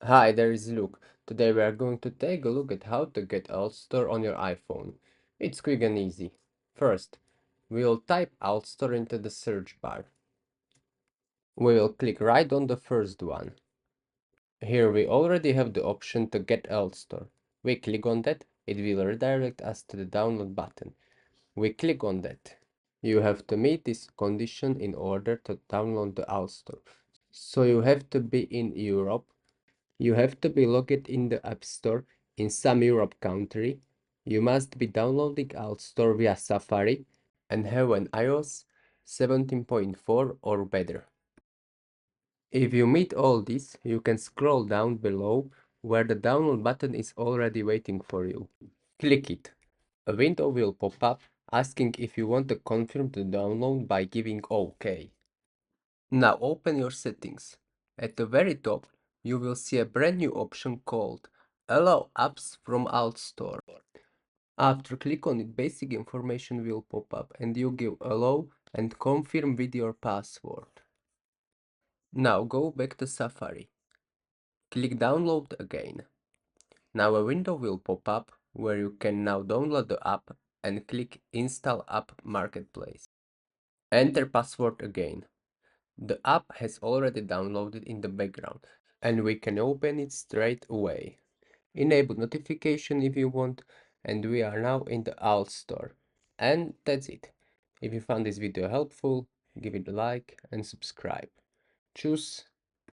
Hi, there is Luke. Today we are going to take a look at how to get Altstore on your iPhone. It's quick and easy. First, we will type Altstore into the search bar. We will click right on the first one. Here we already have the option to get Altstore. We click on that, it will redirect us to the download button. We click on that. You have to meet this condition in order to download the Altstore. So you have to be in Europe. You have to be logged in the App Store in some Europe country. You must be downloading Altstore via Safari and have an iOS 17.4 or better. If you meet all this, you can scroll down below where the download button is already waiting for you. Click it. A window will pop up asking if you want to confirm the download by giving OK. Now open your settings. At the very top, you will see a brand new option called Allow apps from Altstore. After click on it, basic information will pop up and you give allow and confirm with your password. Now go back to Safari. Click download again. Now a window will pop up where you can now download the app and click install app marketplace. Enter password again. The app has already downloaded in the background and we can open it straight away. Enable notification if you want, and we are now in the Altstore. And that's it. If you found this video helpful, give it a like and subscribe. Tschüss.